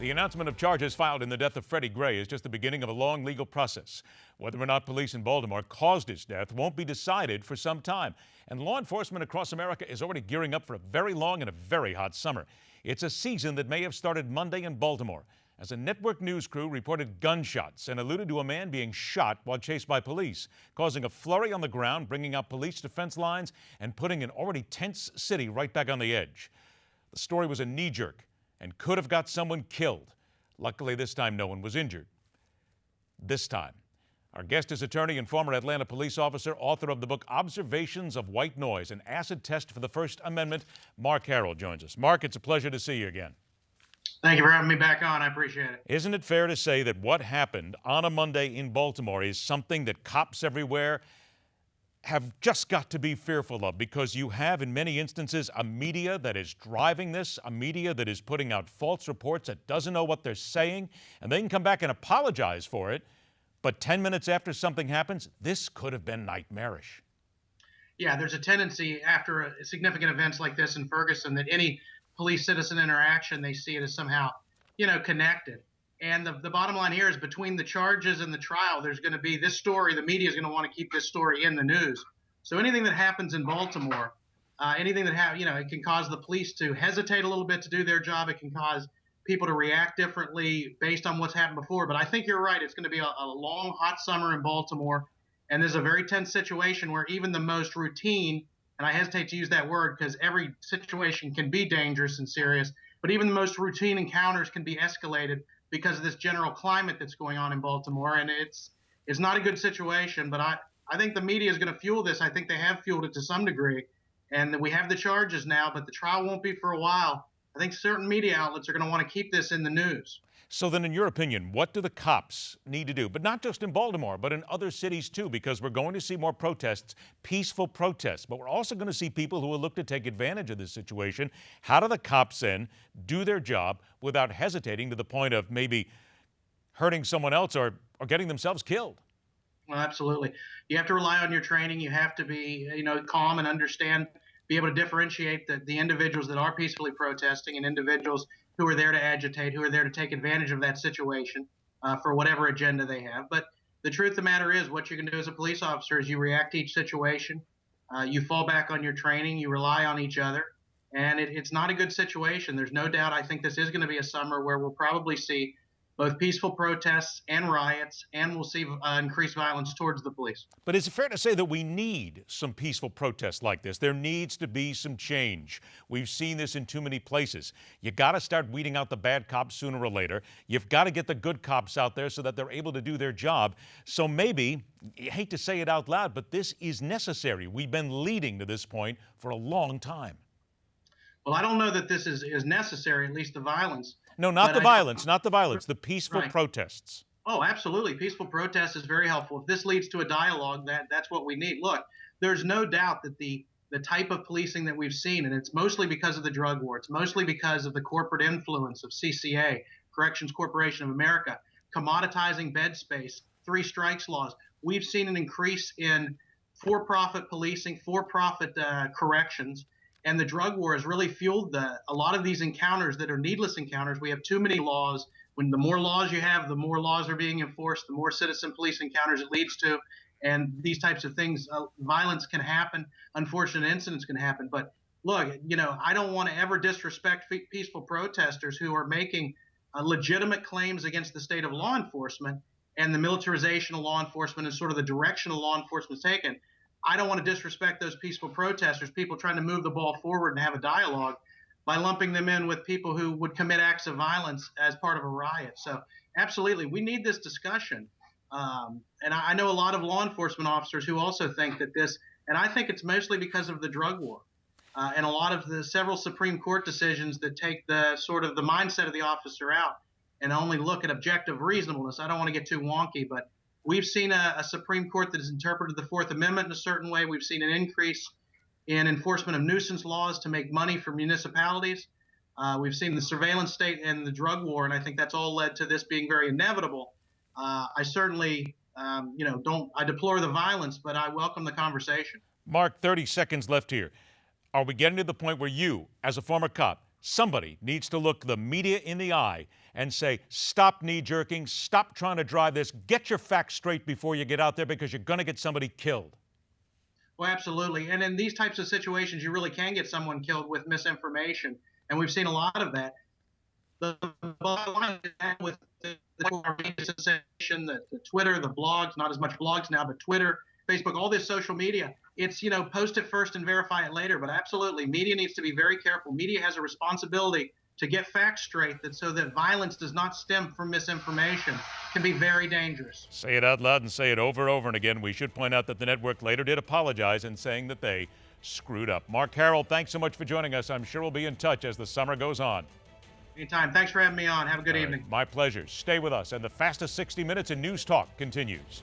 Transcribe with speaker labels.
Speaker 1: The announcement of charges filed in the death of Freddie Gray is just the beginning of a long legal process. Whether or not police in Baltimore caused his death won't be decided for some time. And law enforcement across America is already gearing up for a very long and a very hot summer. It's a season that may have started Monday in Baltimore, as a network news crew reported gunshots and alluded to a man being shot while chased by police, causing a flurry on the ground, bringing out police defense lines and putting an already tense city right back on the edge. The story was a knee-jerk and could have got someone killed. Luckily, this time no one was injured. This time. Our guest is attorney and former Atlanta police officer, author of the book Observations of White Noise, an acid test for the First Amendment. Marc Harrold joins us. Marc, it's a pleasure to see you again.
Speaker 2: Thank you for having me back on. I appreciate it.
Speaker 1: Isn't it fair to say that what happened on a Monday in Baltimore is something that cops everywhere have just got to be fearful of, because you have, in many instances, a media that is driving this, a media that is putting out false reports that doesn't know what they're saying, and they can come back and apologize for it, but 10 minutes after something happens, this could have been nightmarish.
Speaker 2: Yeah, there's a tendency after significant events like this in Ferguson that any police-citizen interaction, they see it as somehow, connected. And the bottom line here is, between the charges and the trial, there's going to be this story. The media is going to want to keep this story in the news. So anything that happens in Baltimore, anything that it can cause the police to hesitate a little bit to do their job. It can cause people to react differently based on what's happened before. But I think you're right. It's going to be a long, hot summer in Baltimore. And there's a very tense situation where even the most routine, and I hesitate to use that word because every situation can be dangerous and serious, but even the most routine encounters can be escalated because of this general climate that's going on in Baltimore. And it's not a good situation, but I think the media is going to fuel this. I think they have fueled it to some degree, and we have the charges now, but the trial won't be for a while. I think certain media outlets are going to want to keep this in the news.
Speaker 1: So then, in your opinion, what do the cops need to do? But not just in Baltimore, but in other cities too, because we're going to see more protests, peaceful protests, but we're also going to see people who will look to take advantage of this situation. How do the cops then do their job without hesitating to the point of maybe hurting someone else or getting themselves killed?
Speaker 2: Well, absolutely. You have to rely on your training. You have to be, calm and understand, be able to differentiate the individuals that are peacefully protesting and individuals who are there to agitate, who are there to take advantage of that situation for whatever agenda they have. But the truth of the matter is, what you can do as a police officer is you react to each situation. You fall back on your training. You rely on each other. And it's not a good situation. There's no doubt. I think this is going to be a summer where we'll probably see both peaceful protests and riots, and we'll see increased violence towards the police.
Speaker 1: But is it fair to say that we need some peaceful protests like this? There needs to be some change. We've seen this in too many places. You got to start weeding out the bad cops sooner or later. You've got to get the good cops out there so that they're able to do their job. So maybe, you hate to say it out loud, but this is necessary. We've been leading to this point for a long time.
Speaker 2: Well, I don't know that this is necessary, at least the violence.
Speaker 1: No, not the violence, not the violence, the peaceful protests.
Speaker 2: Oh, absolutely. Peaceful protest is very helpful. If this leads to a dialogue, that's what we need. Look, there's no doubt that the type of policing that we've seen, and it's mostly because of the drug war, it's mostly because of the corporate influence of CCA, Corrections Corporation of America, commoditizing bed space, 3 strikes laws. We've seen an increase in for-profit policing, for-profit corrections. And the drug war has really fueled a lot of these encounters that are needless encounters. We have too many laws. When the more laws you have, the more laws are being enforced, the more citizen police encounters it leads to. And these types of things, violence can happen, unfortunate incidents can happen. But look, I don't want to ever disrespect peaceful protesters who are making legitimate claims against the state of law enforcement and the militarization of law enforcement and sort of the direction of law enforcement is taken. I don't want to disrespect those peaceful protesters, people trying to move the ball forward and have a dialogue, by lumping them in with people who would commit acts of violence as part of a riot. So absolutely, we need this discussion. And I know a lot of law enforcement officers who also think that and I think it's mostly because of the drug war and a lot of the several Supreme Court decisions that take the sort of the mindset of the officer out and only look at objective reasonableness. I don't want to get too wonky, but we've seen a Supreme Court that has interpreted the Fourth Amendment in a certain way. We've seen an increase in enforcement of nuisance laws to make money for municipalities. We've seen the surveillance state and the drug war, and I think that's all led to this being very inevitable. I certainly, I deplore the violence, but I welcome the conversation.
Speaker 1: Marc, 30 seconds left here. Are we getting to the point where you, as a former cop, Somebody needs to look the media in the eye and say, stop knee-jerking, stop trying to drive this, get your facts straight before you get out there because you're going to get somebody killed.
Speaker 2: Well, absolutely. And in these types of situations, you really can get someone killed with misinformation. And we've seen a lot of that. The bottom line is that with the sensation, the Twitter, the blogs, not as much blogs now, but Twitter, Facebook, all this social media, it's, post it first and verify it later. But absolutely, media needs to be very careful. Media has a responsibility to get facts straight so that violence does not stem from misinformation. It can be very dangerous.
Speaker 1: Say it out loud and say it over and over and again. We should point out that the network later did apologize in saying that they screwed up. Marc Harrold, thanks so much for joining us. I'm sure we'll be in touch as the summer goes on.
Speaker 2: Anytime. Thanks for having me on. Have a good evening.
Speaker 1: My pleasure. Stay with us, and the fastest 60 minutes in news talk continues.